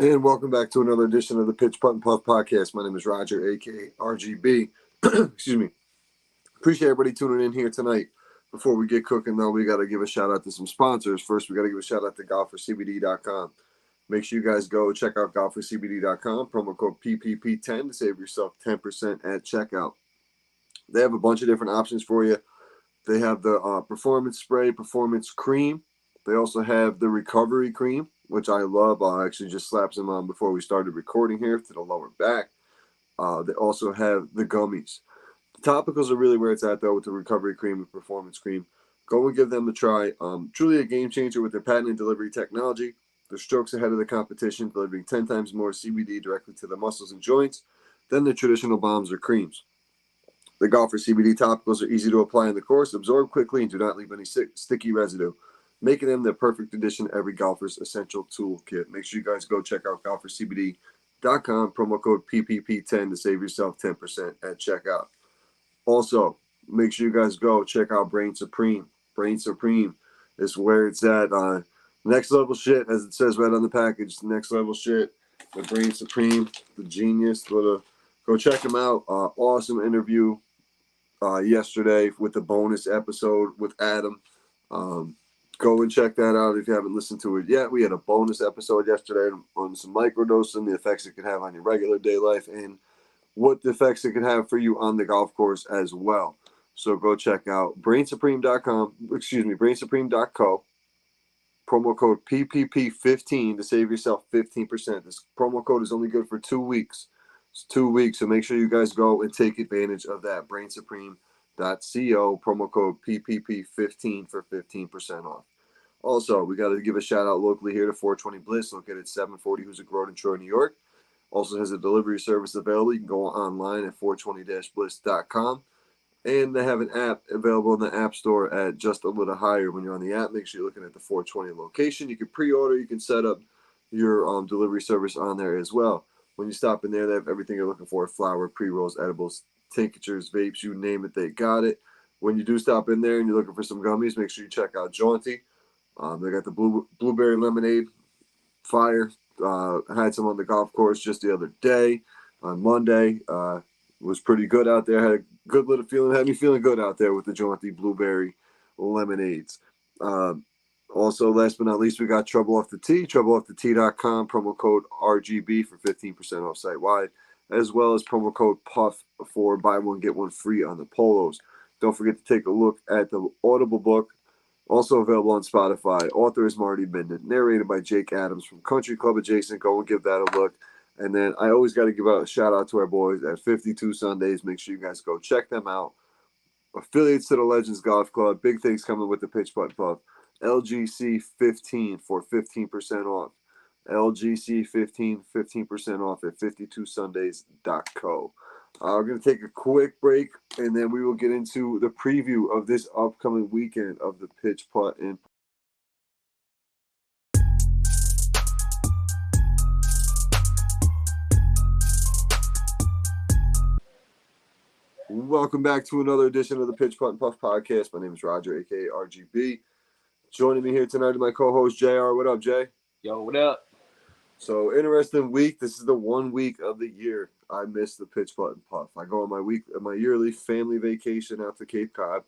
And welcome back to another edition of the Pitch Putt and Puff podcast. My name is Roger, aka Rgb. Excuse me. Appreciate everybody tuning in here tonight. Before we get cooking, though, we got to give a shout out to some sponsors. First, we got to give a shout out to golfercbd.com. Make sure you guys go check out golfercbd.com. Promo code PPP10 to save yourself 10% at checkout. They have a bunch of different options for you. They have the performance spray, performance cream. They also have the recovery cream, which I love. I actually just slapped some on before we started recording here to the lower back. They also have the gummies. The topicals are really where it's at, though, with the recovery cream and performance cream. Go and give them a try. Truly a game changer with their patented delivery technology. They're strokes ahead of the competition, delivering 10 times more CBD directly to the muscles and joints than the traditional balms or creams. The Golfer CBD topicals are easy to apply in the course, absorb quickly, and do not leave any sticky residue, making them the perfect addition to every golfer's essential toolkit. Make sure you guys go check out golfercbd.com, promo code PPP10 to save yourself 10% at checkout. Also, make sure you guys go check out Brain Supreme. Brain Supreme is where it's at. Next level shit, as it says right on the package. Next level shit. The Brain Supreme, the genius. Go check him out. Awesome interview yesterday with the bonus episode with Adam. Go and check that out if you haven't listened to it yet. We had a bonus episode yesterday on some microdosing, the effects it can have on your regular day life, and what the effects it can have for you on the golf course as well. So go check out brainsupreme.co. Promo code PPP15 to save yourself 15%. This promo code is only good for 2 weeks. It's 2 weeks, so make sure you guys go and take advantage of that. brainsupreme.co, promo code PPP15 for 15% off. Also, we got to give a shout out locally here to 420 Bliss, located at 740 Hoosick Road in Troy, New York. Also has a delivery service available. You can go online at 420-bliss.com. And they have an app available in the App Store at just a little higher. When you're on the app, make sure you're looking at the 420 location. You can pre-order. You can set up your delivery service on there as well. When you stop in there, they have everything you're looking for: flour, pre-rolls, edibles, tinctures, vapes, you name it, they got it. When you do stop in there and you're looking for some gummies, make sure you check out Jaunty. They got the blueberry lemonade, fire. I had some on the golf course just the other day on Monday. Was pretty good out there. Had a good little feeling. Had me feeling good out there with the Jaunty blueberry lemonades. Also, last but not least, we got Trouble Off the Tee. TroubleOffTheTee.com. Promo code RGB for 15% off site wide, as well as promo code PUFF for buy one get one free on the polos. Don't forget to take a look at the Audible book. Also available on Spotify. Author is Marty Minden. Narrated by Jake Adams from Country Club Adjacent. Go and give that a look. And then I always got to give a shout out to our boys at 52 Sundays. Make sure you guys go check them out. Affiliates to the Legends Golf Club. Big things coming with the Pitch Putt Puff. LGC 15 for 15% off. LGC 15% off at 52sundays.co. We're going to take a quick break, and then we will get into the preview of this upcoming weekend of the Pitch Putt and Welcome back to another edition of the Pitch Putt and Puff podcast. My name is Roger, aka RGB. Joining me here tonight is my co-host JR. What up, Jay? Yo, what up? So, interesting week. This is the 1 week of the year I miss the Pitch Putt and Puff. I go on my yearly family vacation out to Cape Cod.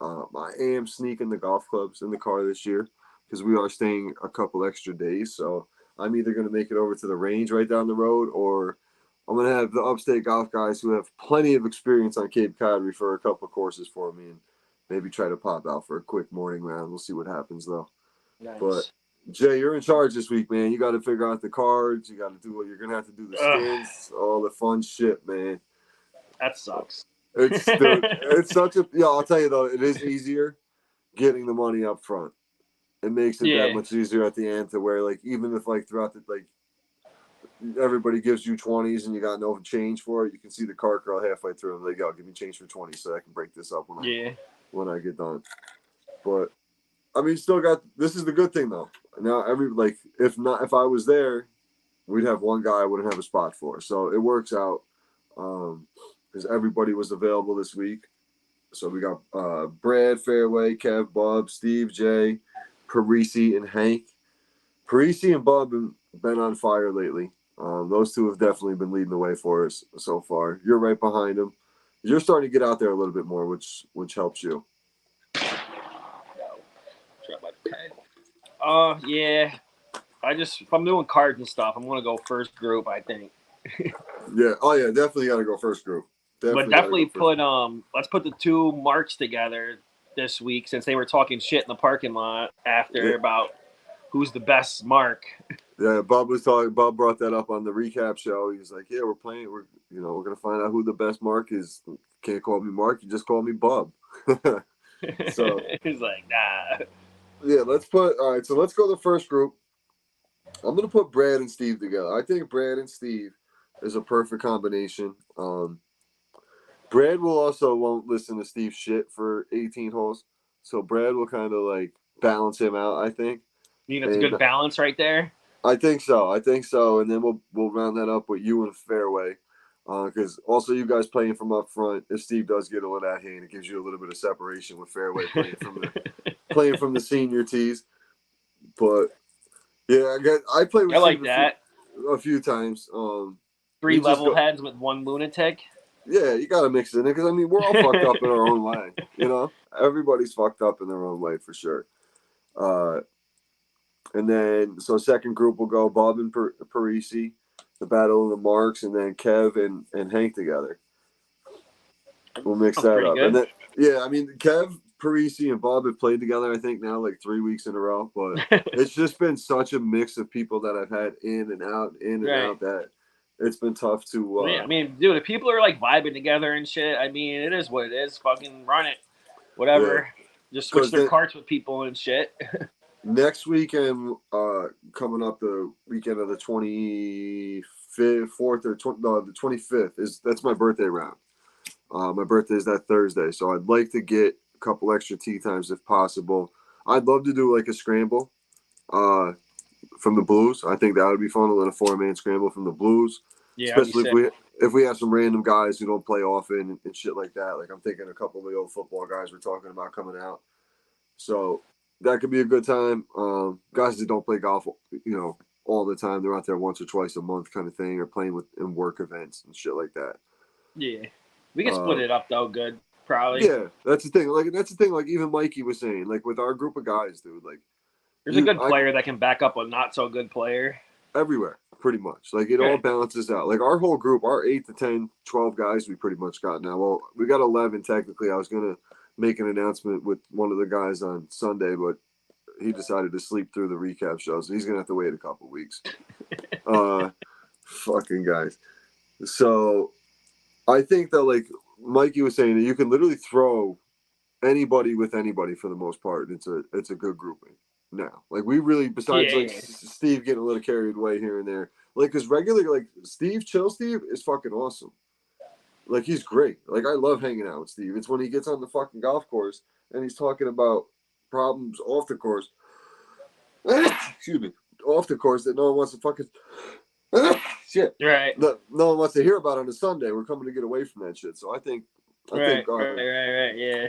I am sneaking the golf clubs in the car this year because we are staying a couple extra days. So I'm either going to make it over to the range right down the road, or I'm going to have the upstate golf guys who have plenty of experience on Cape Cod refer a couple of courses for me and maybe try to pop out for a quick morning round. We'll see what happens, though. Nice. But Jay, you're in charge this week, man. You got to figure out the cards. You got to do what you're gonna have to do the skins, all the fun shit, man. That sucks. It's such a I'll tell you though, it is easier getting the money up front. It makes it that much easier at the end to where even if throughout the everybody gives you 20s and you got no change for it, you can see the cart girl halfway through and yo, give me change for 20 so I can break this up when I get done. But I mean, still got this is the good thing though. Now if I was there, we'd have one guy I wouldn't have a spot for. So it works out because everybody was available this week. So we got Brad, Fairway, Kev, Bob, Steve, Jay, Parisi, and Hank. Parisi and Bob been on fire lately. Those two have definitely been leading the way for us so far. You're right behind them. You're starting to get out there a little bit more, which helps you. Drop my pen. Yeah. If I'm doing cards and stuff, I'm gonna go first group. I think, Yeah. Oh yeah. Definitely got to go first group. but Definitely got to definitely go first. let's put the two marks together this week since they were talking shit in the parking lot Yeah. after about who's the best mark. Yeah. Bob was talking. Bob brought that up on the recap show. He's like, "Yeah, we're playing. We're gonna find out who the best Mark is. Can't call me Mark. You just call me Bob." So He's like, nah. yeah, let's put. All right. So let's go the first group. I'm gonna put Brad and Steve together. I think Brad and Steve is a perfect combination. Brad will also won't listen to Steve's shit for 18 holes, so Brad will kind of like balance him out. I think, You think that's a and good balance right there? I think so. I think so, and then we'll round that up with you and fairway, because also you guys playing from up front. If Steve does get a little that hand, it gives you a little bit of separation with fairway playing from the senior tees. But yeah, I played I with Steve like that. a few times. Three We just level go. heads with one lunatic. Yeah, you got to mix it in because I mean we're all fucked up in our own way. Everybody's fucked up in their own way for sure. Uh, and then so second group will go Bob and Parisi, the battle of the marks, and then Kev and Hank together. We'll mix Sounds that pretty up, and good. then yeah, I mean Kev, Parisi, and Bob have played together. I think now like 3 weeks in a row, but it's just been such a mix of people that I've had in and Right. out that it's been tough to. Well, yeah, I mean, dude, if people are like vibing together and shit, I mean, it is what it is. Fucking run it. Yeah, Whatever. Just switch because their then carts with people and shit. next weekend, coming up the weekend of the 25th, 4th or no, the 25th is that's my birthday round. My birthday is that Thursday, so I'd like to get a couple extra tee times if possible. I'd love to do like a scramble, uh, from the Blues. I think that would be fun. A 4-man scramble from the Blues, Yeah, I'd be especially sick. if we have some random guys who don't play often and shit like that. Like I'm thinking a couple of the old football guys we're talking about coming out. So that could be a good time. Guys that don't play golf, all the time. They're out there once or twice a month, kind of thing, or playing with in work events and shit like that. Yeah. We can split Uh, it up though, good. Probably. yeah, that's the thing. Like that's the thing. Like even Mikey was saying, like with our group of guys, dude. Like There's a good I player that can back up a not so good player. everywhere pretty much. Like it all Right. balances out. Like our whole group, our 8 to 10, 12 guys, we pretty much got now. Well, we got 11 technically. I was gonna make an announcement with one of the guys on Sunday, but he decided to sleep through the recap show, so he's gonna have to wait a couple weeks. Uh, fucking guys. So I think that like Mikey was saying that you can literally throw anybody with anybody for the most part. It's a good grouping now. Like we really, besides like Yeah. Steve getting a little carried away here and there, like because regularly like Steve is fucking awesome. Like he's great. Like I love hanging out with Steve. It's when he gets on the fucking golf course and he's talking about problems off the course. Excuse me, off the course that no one wants to fucking shit. Right. No one wants to hear about on a Sunday. We're coming to get away from that shit. So I think Right. Yeah.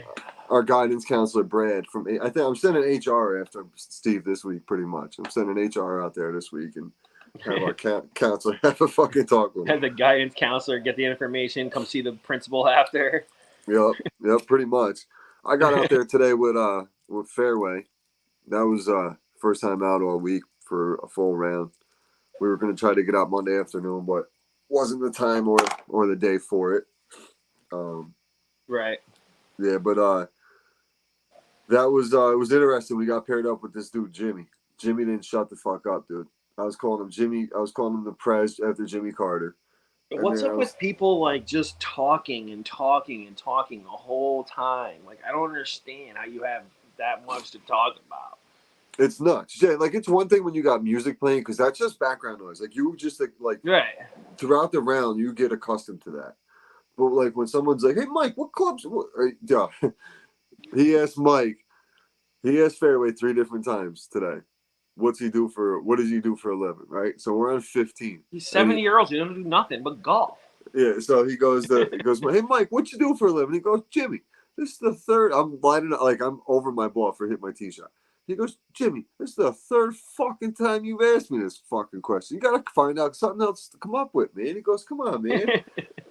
our guidance counselor Brad I think I'm sending HR after Steve this week. Pretty much, I'm sending HR out there this week and have our counselor have a fucking talk with him. Have the guidance counselor get the information, come see the principal after. Yep, pretty much. I got out there today with Fairway. That was first time out all week for a full round. We were going to try to get out Monday afternoon, but wasn't the time or the day for it. Right. Yeah, but that was it was interesting. We got paired up with this dude Jimmy. Jimmy didn't shut the fuck up, dude. I was calling him Jimmy. I was calling him the Prez after Jimmy Carter. And What's then up with people like just talking and talking and talking the whole time? Like I don't understand how you have that much to talk about. it's nuts. Yeah, like it's one thing when you got music playing because that's just background noise. Like you just like Right. throughout the round you get accustomed to that. But like when someone's like, "Hey Mike, what clubs?" Yeah, he asked Mike. He asked Fairway 3 different times today. What does he do for a living? Right. So we're on 15. He's And 70 years old. He doesn't do nothing but golf. yeah. So he goes, "Hey Mike, what you do for a living?" He goes, "Jimmy, this is the third. I'm lining up like I'm over my ball for hit my tee shot. He goes, Jimmy, this is the third fucking time you've asked me this fucking question. You gotta find out something else to come up with, man. He goes, come on, man.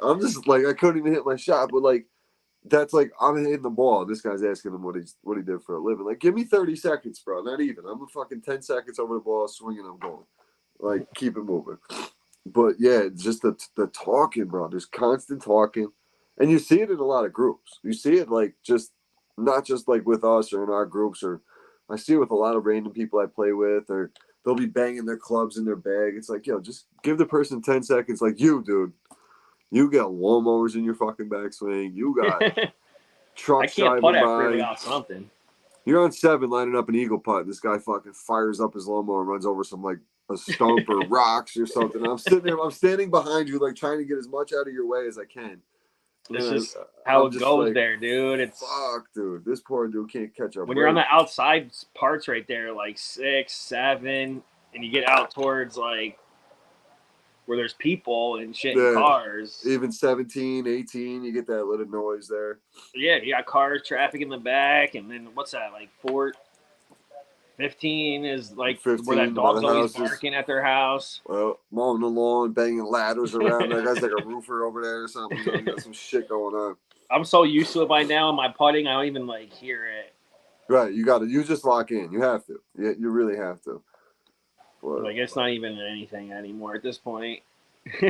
I'm just like, I couldn't even hit my shot, but like, that's like I'm hitting the ball. This guy's asking him what he did for a living. Like, give me 30 seconds, bro. Not even. I'm a fucking 10 seconds over the ball, swinging. I'm going. Like, keep it moving. But yeah, just the talking, bro. There's constant talking, and you see it in a lot of groups. You see it like just not just like with us or in our groups, or I see it with a lot of random people I play with, or they'll be banging their clubs in their bag. It's like, yo, just give the person 10 seconds. Like you, dude. You got lawnmowers in your fucking backswing. You got I trucks can't putt driving after by. without something. You're on 7 lining up an eagle putt. This guy fucking fires up his lawnmower and runs over some like a stump or rocks or something. And I'm sitting there, I'm standing behind you, like trying to get as much out of your way as I can. It's And just how I'm it just goes like, there, dude. It's fuck, dude. This poor dude can't catch a when you're on break. the outside parts right there, like 6, 7, and you get out towards like where there's people and shit and Yeah, cars. even 17, 18, you get that little noise there. Yeah, you got cars, traffic in the back, and then what's that like 15 is like where that 15 by the dog's always houses. barking at their house. Well, mowing the lawn, banging ladders around. That guy's like a roofer over there or something. He's got some shit going on. I'm so used to it by now in my putting, I don't even like hear it. Right, you got to. You just lock in. You have to. You really have to. But Like it's not even anything anymore at this point. yeah,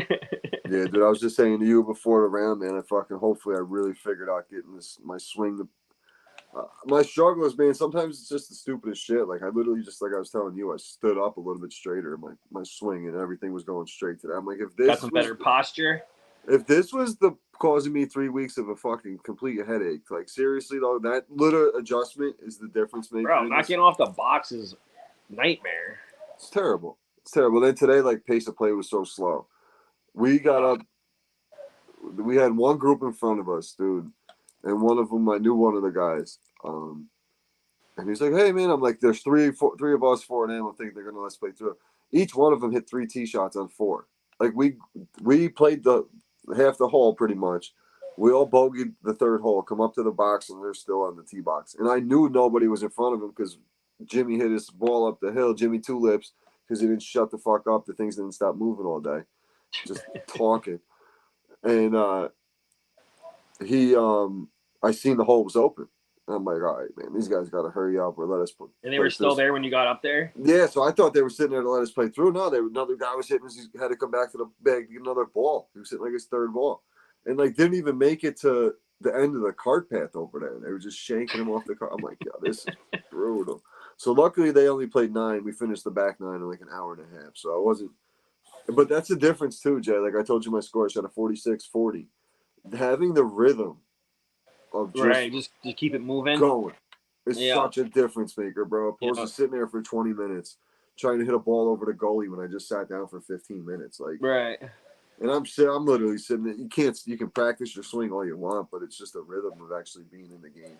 dude, I was just saying to you before the round, man. I fucking hopefully I really figured out getting this my swing. My struggle is, man. Sometimes it's just the stupidest shit. Like I literally just like I was telling you, I stood up a little bit straighter. My swing and everything was going straight to that. I'm like, Got some better posture. if this was the causing me 3 weeks of a fucking complete headache, like seriously though, that little adjustment is the difference maker Bro, in not this. getting off the box is nightmare. It's terrible. It's terrible. Then today, like pace of play was so slow. We got Uh, up. We had one group in front of us, dude, and one of them I knew one of the guys. And he's like, "Hey, man," I'm like, "There's three of us, four of them. I think they're gonna let's play through." Each one of them hit 3 tee shots on four. Like we played the half the hole pretty much. We all bogeyed the third hole, come up to the box, and they're still on the tee box. And I knew nobody was in front of him because Jimmy hit his ball up the hill. Jimmy Tulips, because he didn't shut the fuck up. The things didn't stop moving all day, just talking. And he I seen the hole was open. And I'm like, all right, man, these guys got to hurry up or let us and they play were through. still there when you got up there. Yeah, so I thought they were sitting there to let us play through. No, another guy was hitting us. He had to come back to the bag to get another ball. He was hitting like his third ball, and like didn't even make it to the end of the cart path over there. They were just shanking him off the cart. I'm like, yeah, this is brutal. So luckily they only played 9. We finished the back 9 in like an hour and a half. So I wasn't. But that's the difference too, Jay. Like I told you, my score shot a 46-40. Having the rhythm of just Right, just keep it moving. going is Yeah, such a difference maker, bro. Opposed yeah, to sitting there for 20 minutes trying to hit a ball over the goalie when I just sat down for 15 minutes. Like, right. and I'm literally sitting there. You can practice your swing all you want, but it's just a rhythm of actually being in the game.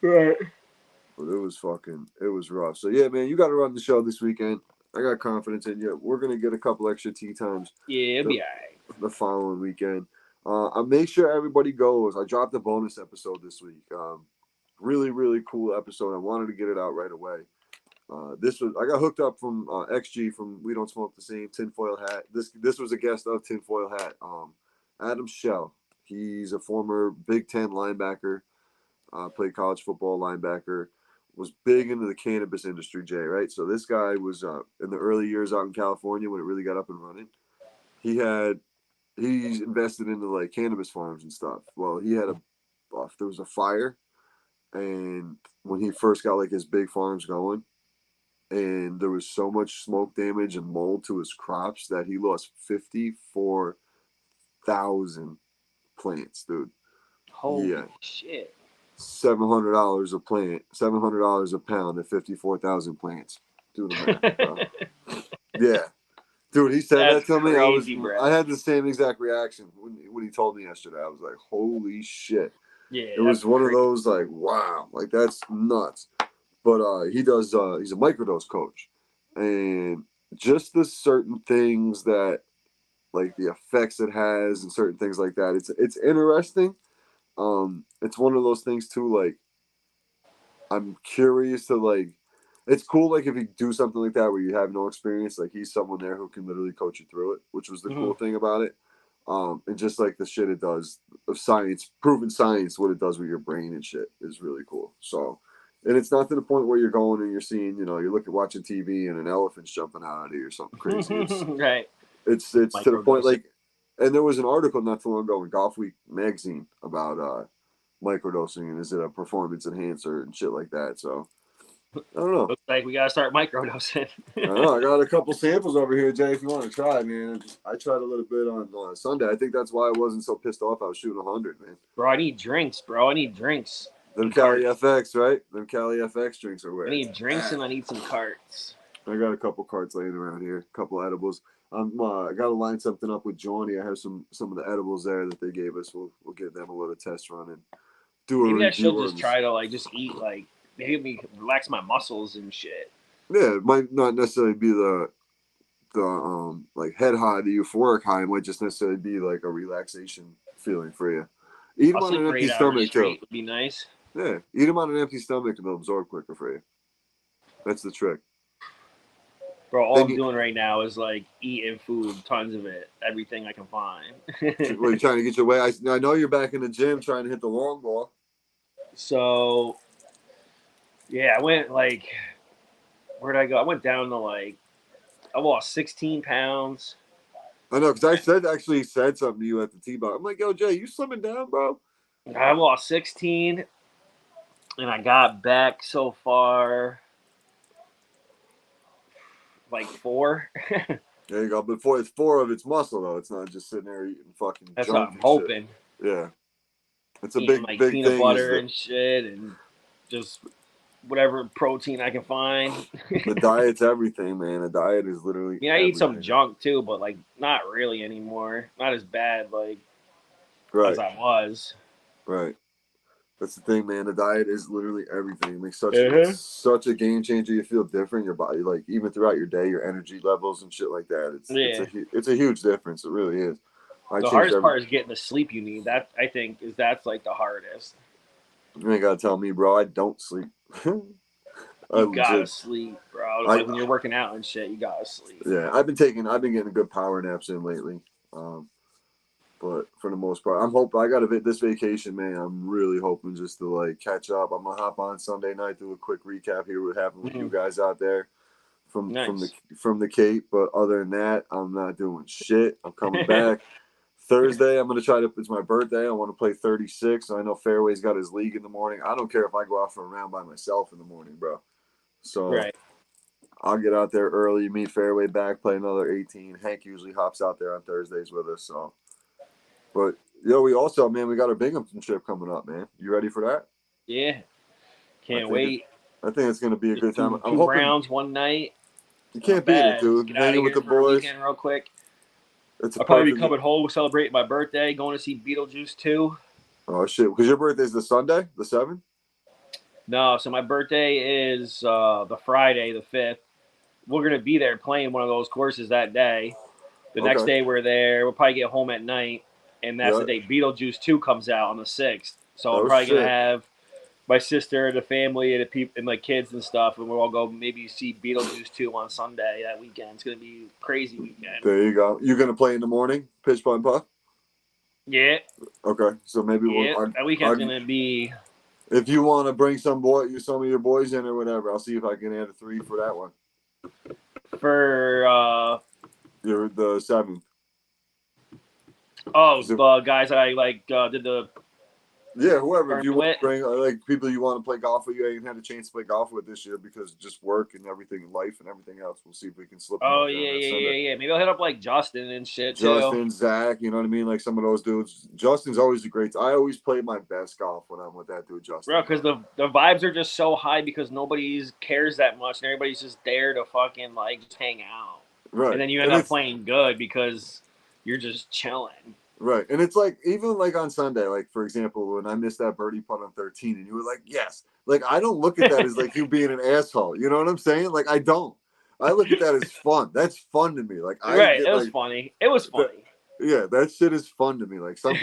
Right. But it was rough. So yeah, man, you got to run the show this weekend. I got confidence in you. We're gonna get a couple extra tee times Yeah, it'll the, be alright. the following weekend. I'll make sure everybody goes. I dropped a bonus episode this week. Really, really cool episode. I wanted to get it out right away. I got hooked up from XG from We Don't Smoke the Same Tinfoil Hat. This was a guest of Tinfoil Hat. Adam Shell. He's a former Big Ten linebacker. Played college football linebacker. Was big into the cannabis industry, Jay. Right. So this guy was in the early years out in California when it really got up and running. He's invested into like cannabis farms and stuff. Well, there was a fire, and when he first got like his big farms going, and there was so much smoke damage and mold to his crops that he lost 54,000 plants, dude. Holy Yeah, shit. $700 a plant, $700 a pound, at 54,000 plants. Do the math, bro. Yeah, dude. He said That's that to me. crazy, I bro. had the same exact reaction when he told me yesterday. I was like, holy shit. Yeah, It was that's one of crazy. those like, wow, like that's nuts. But he's a microdose coach, and just the certain things that like the effects it has and certain things like that. It's interesting. It's one of those things too. Like I'm curious to like. It's cool, like if you do something like that where you have no experience, like he's someone there who can literally coach you through it, which was the Hmm. cool thing about it. And just like the shit it does of science, proven science, what it does with your brain and shit is really cool. So, and it's not to the point where you're going and you're seeing, you're looking watching TV and an elephant's jumping out at you or something crazy. It's Right. it's to the point Microdosing. like, and there was an article not too long ago in Golf Week magazine about microdosing and is it a performance enhancer and shit like that. So I don't know. Looks like we gotta start microdosing. I don't know. I got a couple samples over here, Jay. If you want to try, man. I tried a little bit on Sunday. I think that's why I wasn't so pissed off. I was shooting 100, man. Bro, I need drinks, bro. I need drinks Them and Cali carts. FX, right? Them Cali FX drinks are I where it's need drinks at. and I need some carts. I got a couple carts laying around here, a couple edibles. I got to line something up with Johnny. I have some of the edibles there that they gave us. We'll give them a little test run and do a Maybe I should review just on this. try to like just eat like maybe me relax my muscles and shit. Yeah, it might not necessarily be the like head high, the euphoric high. It might just necessarily be like a relaxation feeling for you. Eat I'll them on sleep an for empty 8 hours stomach too. straight would be nice. Yeah, eat them on an empty stomach and they'll absorb quicker for you. That's the trick. Bro, all Then I'm you, doing right now is like eating food, tons of it, everything I can find. well, you're trying to get your way. I know you're back in the gym trying to hit the long ball. So yeah, I went like where'd I go? I went down to like I lost 16 pounds. I know because actually said something to you at the T-bar. I'm like, yo, Jay, you slimming down, bro? I lost 16 and I got back so far like four. There you go. But for it's four of its muscle though. It's not just sitting there eating fucking That's what junk I'm and shit. hoping. Yeah, it's a Eating big like big peanut thing. Is butter and shit and just whatever protein I can find. the diet's everything, man. The diet is literally I eat some everything. junk too, but like not really anymore. Not as bad like as Right, I was. right. That's the thing, man. The diet is literally everything. It makes it's Uh-huh. such a game changer. You feel different. Your body, like even throughout your day, your energy levels and shit like that. Yeah. It's a huge difference. It really is. I The changed hardest every. part is getting the sleep you need. That I think is that's like the hardest. You ain't gotta tell me, bro. I don't sleep. I You gotta legit. sleep, bro. I Like when you're working out and shit, you gotta sleep. yeah. I've been getting good power naps in lately. Um, but for the most part, I'm hoping I got this vacation, man. I'm really hoping just to like catch up. I'm gonna hop on Sunday night, do a quick recap here what happened with you Mhm. guys out there Nice. from the Cape. But other than that, I'm not doing shit. I'm coming back Thursday. I'm gonna try to. It's my birthday. I want to play 36. I know Fairway's got his league in the morning. I don't care if I go out for a round by myself in the morning, bro. So Right. I'll get out there early, meet Fairway back, play another 18. Hank usually hops out there on Thursdays with us. So, but we also, man, we got our Binghamton trip coming up, man. You ready for that? Yeah. I Can't think it. wait. I think it's gonna be a Just good time. I'm two hoping rounds one night. you can't Not beat it, bad. Just dude. get out of Hanging with here the for a boys. weekend real quick. It's a I'll probably be perfect. coming home celebrating my birthday, going to see Beetlejuice 2. Oh shit! Because your birthday's the Sunday, the 7th. No, so my birthday is the Friday, the 5th. We're going to be there playing one of those courses that day. The next Okay. day we're there. We'll probably get home at night. And that's the Yeah. day Beetlejuice 2 comes out on the 6th. So I'm Oh probably going to shit! have my sister, the family, and the people, and my kids and stuff, and we'll all go maybe see Beetlejuice 2 on Sunday that weekend. It's gonna be a crazy weekend. There you go. You gonna play in the morning, pitch putt putt? Yeah, Okay. So maybe yeah, that weekend's I'll gonna be if you want to bring some of your boys in or whatever, I'll see if I can add a 3 for that one. for You're the 7th. the guys that I like did the Yeah, whoever. If you tournament want to with. bring like people you want to play golf with, you ain't had a chance to play golf with this year because just work and everything, life and everything else. We'll see if we can slip them Oh up there on yeah, that yeah, Sunday. yeah, yeah. Maybe I'll hit up like Justin and shit too. Justin, Zach, you know what I mean? Like some of those dudes. Justin's always a great. I always play my best golf when I'm with that dude, Bro, Justin, because bro. the vibes are just so high because nobody cares that much and everybody's just there to fucking like just hang out. And Right, then you end and up it's playing good because you're just chilling. right, and it's like even like on Sunday, like for example, when I missed that birdie putt on 13, and you were like, "Yes," like I don't look at that as like you being an asshole. You know what I'm saying? Like I don't. I look at that as fun. That's fun to me. Like I Right. get It was like funny. It was the funny. yeah, that shit is fun to me. Like some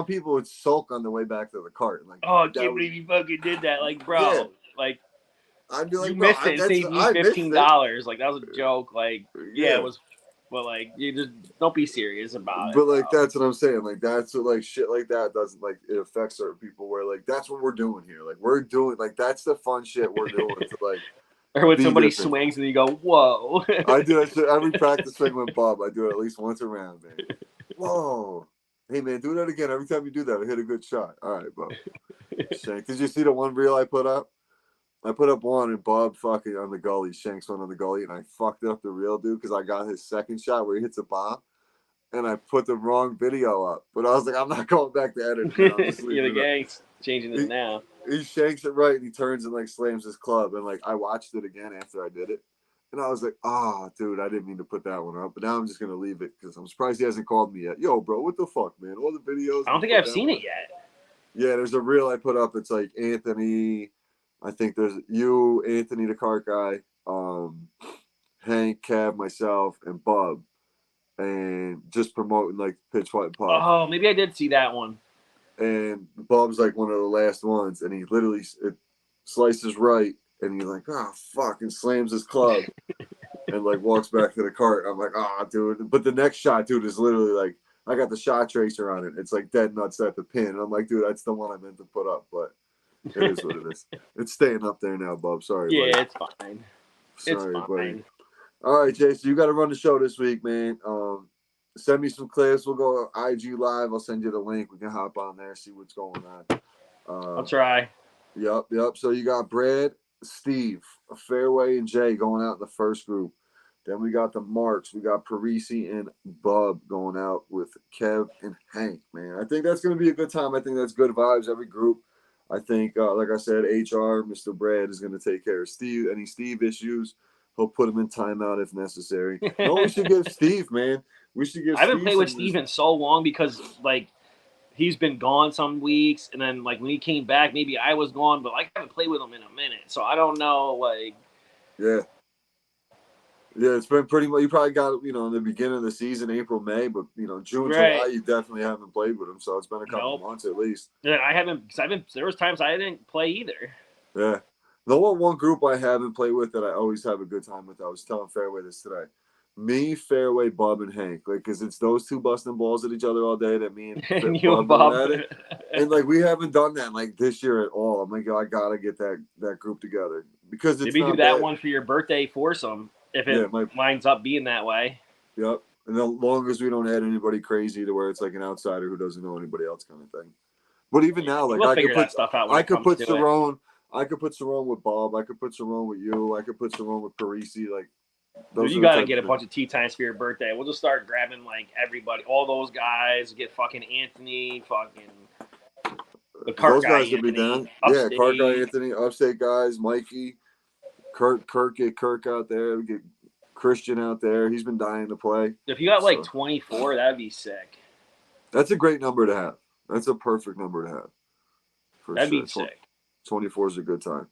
people would sulk on the way back to the cart. And like Oh, I that can't was believe you fucking did that. Like, yeah. bro. Like, I'd be you like, bro, missed it and saved me I missed it. $15. Like, that was a joke. Like, yeah, it Yeah. was, but like, you just don't be serious about it, But like bro. that's what I'm saying. Like that's what like shit like that doesn't like it affects certain people where like that's what we're doing here. Like we're doing like that's the fun shit we're doing to like Or when be somebody different. swings and you go, whoa. I do that shit every practice thing with Bob. I do it at least once around, man. Whoa. Hey man, do that again. Every time you do that, I hit a good shot. All right, bro. Shank. Did you see the one reel I put up? I put up one and Bob fucking on the gully, Shanks one on the gully, and I fucked up the reel, dude, because I got his second shot where he hits a bomb. And I put the wrong video up. But I was like, I'm not going back to edit it now. I'm just You're leaving the it up. gang's changing it He, now. he shanks it right and he turns and like slams his club. And like I watched it again after I did it. And I was like, oh, dude, I didn't mean to put that one up. But now I'm just going to leave it because I'm surprised he hasn't called me yet. Yo, bro, what the fuck, man? All the videos I and don't you think put I've that seen one it up. yet. Yeah, there's a reel I put up. It's like Anthony. I think there's you, Anthony, the cart guy, Hank, Cav, myself, and Bub. And just promoting like Pitch White Puff. Oh, maybe I did see that one. And Bob's like one of the last ones, and he literally it slices right, and he's like, "Oh fuck," and slams his club, and like walks back to the cart. I'm like, "Ah, dude!" But the next shot, dude, is literally like I got the shot tracer on it. It's like dead nuts at the pin. And I'm like, dude, that's the one I meant to put up, but it is what it is. It's staying up there now, Bob. Sorry, buddy. Yeah, it's fine. It's Sorry, buddy. fine. All right, Jason, you got to run the show this week, man. Send me some clips. We'll go IG live. I'll send you the link. We can hop on there, see what's going on. I'll try. Yep. So you got Brad, Steve, Fairway, and Jay going out in the first group. Then we got the Marks. We got Parisi and Bub going out with Kev and Hank, man. I think that's going to be a good time. I think that's good vibes, every group. I think, like I said, HR, Mr. Brad is going to take care of Steve. Any Steve issues, he'll put him in timeout if necessary. No, we should give Steve, man. We should give I haven't Steve played with some. Steve in so long because like he's been gone some weeks, and then like when he came back, maybe I was gone, but I haven't played with him in a minute, so I don't know. Like, Yeah. Yeah, it's been pretty much. You probably got in the beginning of the season, April, May, but June, right? July, you definitely haven't played with him. So it's been a couple Nope. months at least. Yeah, I haven't. Cause I've been. There was times I didn't play either. Yeah, the one group I haven't played with that I always have a good time with. I was telling Fairway this today. Me, Fairway, Bub, and Hank, like, because it's those two busting balls at each other all day that me And and you and Bub going Bob. at it, and like we haven't done that like this year at all. I'm like, I gotta get that group together because it's Maybe do not that bad. one for your birthday foursome if Yeah, it winds up being that way. Yep. And as long as we don't add anybody crazy to where it's like an outsider who doesn't know anybody else kind of thing. But even Yeah, now, like we'll figure that stuff out when I it could comes put to it. Cerrone, I could put Cerrone with Bob, I could put Cerrone with you, I could put Cerrone with Parisi. Like Dude, those you are the got to type get of a things. bunch of tea times for your birthday. We'll just start grabbing like everybody, all those guys. Get fucking Anthony, fucking the cart Those guy guys would be Anthony, down. Yeah, Cart guy upstate. Anthony, upstate guys, Mikey, Kirk, get Kirk out there, we get Christian out there. He's been dying to play. If you got like So 24, that'd be sick. that's a great number to have. That's a perfect number to have. For That'd sure. be sick. 24 is a good time.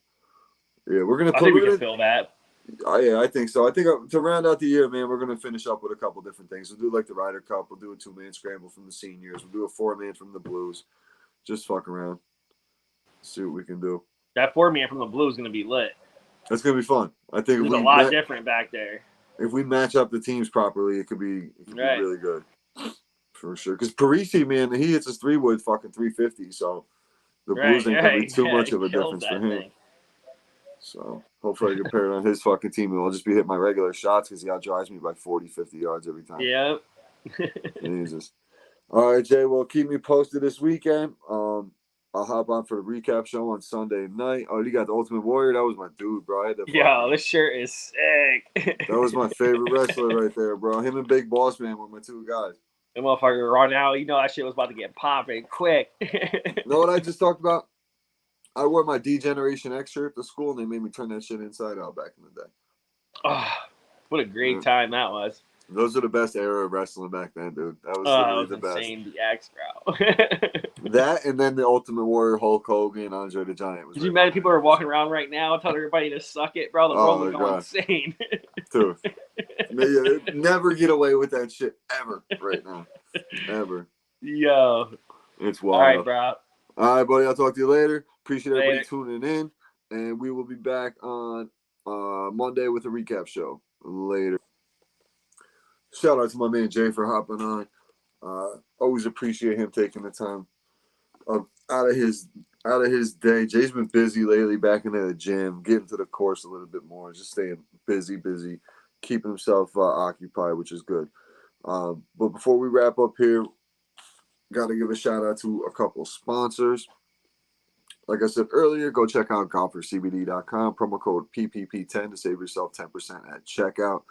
Yeah, we're gonna I put. think we We're can gonna. fill that. Yeah, I think so. I think to round out the year, man, we're gonna finish up with a couple different things. We'll do like the Ryder Cup. We'll do a 2-man scramble from the seniors. We'll do a 4-man from the Blues. Just fuck around. See what we can do. That 4-man from the Blue is gonna be lit. That's gonna be fun. I think There's a lot different back there. if we match up the teams properly, it could be Right. really good for sure. Because Parisi, man, he hits his 3-wood fucking 350. So the Blues ain't gonna be too much He of a kills difference for that him. thing. So hopefully I can pair it on his fucking team and I'll just be hitting my regular shots because he outdrives me by 40, 50 yards every time. Yeah. Jesus. All right, Jay. Well, keep me posted this weekend. I'll hop on for the recap show on Sunday night. Oh, you got the Ultimate Warrior. That was my dude, bro. I had to Yo, this shirt is sick. that was my favorite wrestler right there, bro. Him and Big Boss Man were my two guys. The motherfucker run out. You know that shit was about to get popping quick. You know what I just talked about? I wore my D Generation X shirt to school, and they made me turn that shit inside out back in the day. Oh, what a great time that was. Those are the best era of wrestling back then, dude. That was That literally was the insane. best. The X, bro. That and then the Ultimate Warrior, Hulk Hogan, Andre the Giant. Was Could you imagine people are walking around right now telling everybody to suck it, bro? The world would go insane. Dude, never get away with that shit ever right now, ever. Yo, It's wild. all right, bro. All right, buddy. I'll talk to you later. Appreciate everybody tuning in. and we will be back on Monday with a recap show. Later. Shout out to my man Jay for hopping on. Always appreciate him taking the time of out of his day. Jay's been busy lately, back into the gym, getting to the course a little bit more, just staying busy, keeping himself occupied, which is good. But before we wrap up here, got to give a shout out to a couple sponsors. Like I said earlier, go check out golfercbd.com. Promo code PPP10 to save yourself 10% at checkout.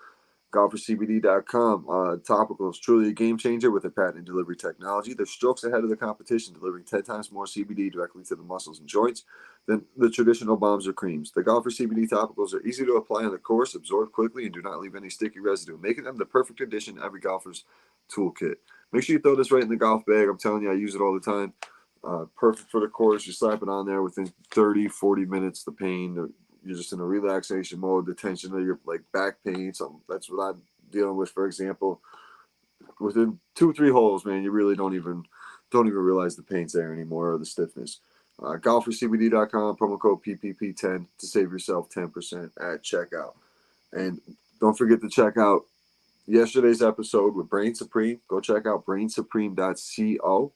GolferCBD.com. Topicals, truly a game changer with a patented delivery technology. They're strokes ahead of the competition, delivering 10 times more CBD directly to the muscles and joints than the traditional balms or creams. The Golfer CBD topicals are easy to apply on the course, absorb quickly, and do not leave any sticky residue, making them the perfect addition to every golfer's toolkit. Make sure you throw this right in the golf bag. I'm telling you, I use it all the time. Perfect for the course. You slap it on there within 30, 40 minutes. The pain, you're just in a relaxation mode. The tension of your like back pain, something that's what I'm dealing with. For example, within 2-3 holes, man, you really don't even realize the pain's there anymore or the stiffness. GolferCBD.com, promo code PPP10 to save yourself 10% at checkout. And don't forget to check out yesterday's episode with Brain Supreme. Go check out brainsupreme.co.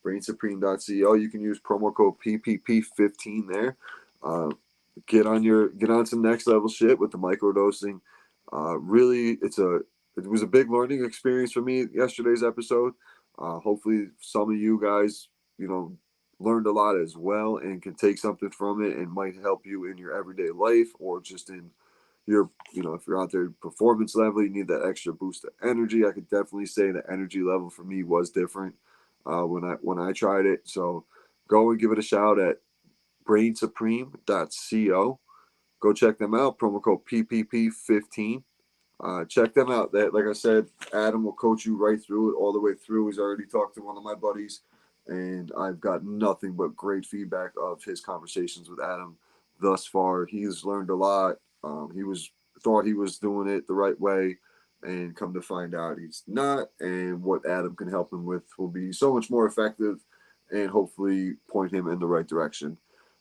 Brainsupreme.co. You can use promo code PPP15 there. Get on some next level shit with the microdosing. Really, it was a big learning experience for me yesterday's episode. Hopefully, some of you guys, learned a lot as well and can take something from it and might help you in your everyday life or just in your, if you're out there performance level, you need that extra boost of energy. I could definitely say the energy level for me was different when I tried it. So go and give it a shout at brainsupreme.co. Go check them out. Promo code PPP15. Check them out. That, like I said, Adam will coach you right through it, all the way through. He's already talked to one of my buddies, and I've got nothing but great feedback of his conversations with Adam thus far. He's learned a lot. Thought he was doing it the right way, and come to find out he's not. And what Adam can help him with will be so much more effective, and hopefully point him in the right direction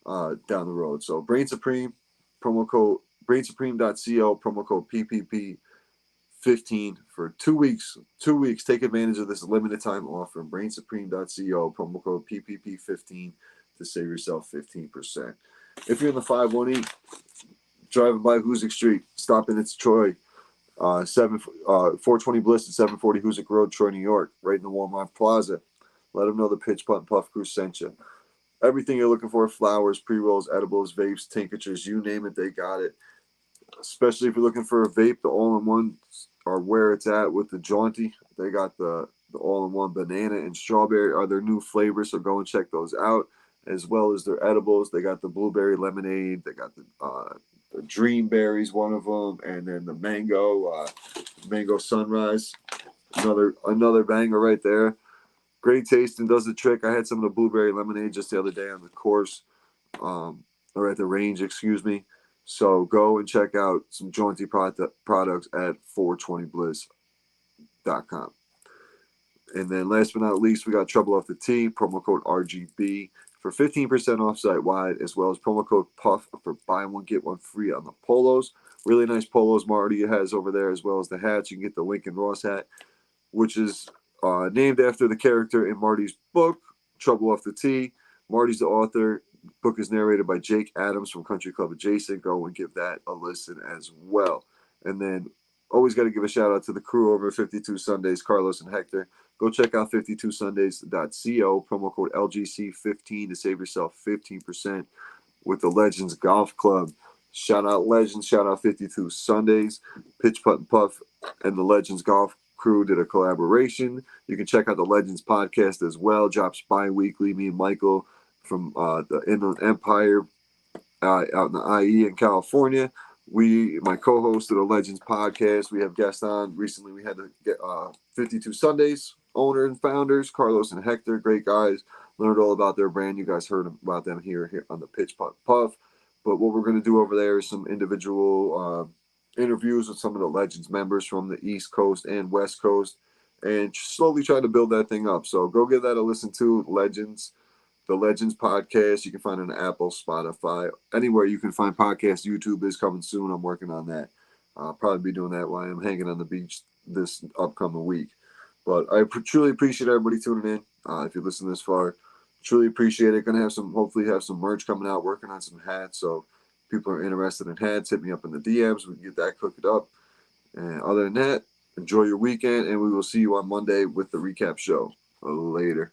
down the road. So Brain Supreme, promo code brainsupreme.co, promo code PPP15 for 2 weeks. 2 weeks. Take advantage of this limited time offer. brainsupreme.co, promo code PPP15 to save yourself 15%. If you're in the 518, driving by Hoosick Street, stop in. It's Troy. 420 Bliss at 740 Hoosick Road, Troy, New York, right in the Walmart Plaza. Let them know the Pitch Putt and Puff Crew sent you. Everything you're looking for: flowers, pre-rolls, edibles, vapes, tinctures, you name it, they got it. Especially if you're looking for a vape, the all-in-ones are where it's at with the jaunty. They got the all-in-one banana and strawberry are their new flavors, so go and check those out, as well as their edibles. They got the blueberry lemonade, they got the dream berries, one of them, and then the mango sunrise, another banger right there. Great taste and does the trick. I had some of the blueberry lemonade just the other day on the course, or at the range, excuse me. So go and check out some jaunty products at 420bliss.com. And then last but not least, we got Trouble Off the Tee, promo code RGB for 15% off site wide, as well as promo code PUFF for buy one, get one free on the polos. Really nice polos Marty has over there, as well as the hats. You can get the Lincoln Ross hat, which is named after the character in Marty's book, Trouble Off the Tee. Marty's the author. Book is narrated by Jake Adams from Country Club Adjacent. Go and give that a listen as well. And then always got to give a shout out to the crew over at 52 Sundays, Carlos and Hector. Go check out 52sundays.co, promo code LGC15 to save yourself 15% with the Legends Golf Club. Shout out Legends, shout out 52 Sundays, Pitch Putt and Puff, and the Legends Golf crew did a collaboration. You can check out the Legends podcast as well. Drops bi-weekly. Me and Michael from the Inland Empire out in the IE in California. My co-host of the Legends podcast. We have guests on. Recently, we had to get 52 Sundays owner and founders, Carlos and Hector. Great guys. Learned all about their brand. You guys heard about them here on the Pitch Putt Puff. But what we're going to do over there is some individual interviews with some of the Legends members from the East Coast and West Coast, and slowly try to build that thing up. So go give that a listen to, Legends. the Legends podcast. You can find it on Apple, Spotify, anywhere you can find podcasts. YouTube is coming soon. I'm working on that. I'll probably be doing that while I'm hanging on the beach this upcoming week. But I truly appreciate everybody tuning in. If you listen this far, truly appreciate it. Gonna have some, hopefully have some merch coming out. Working on some hats. So if people are interested in hats, hit me up in the DMs. We can get that cooked up. And other than that, enjoy your weekend, and we will see you on Monday with the recap show. Later.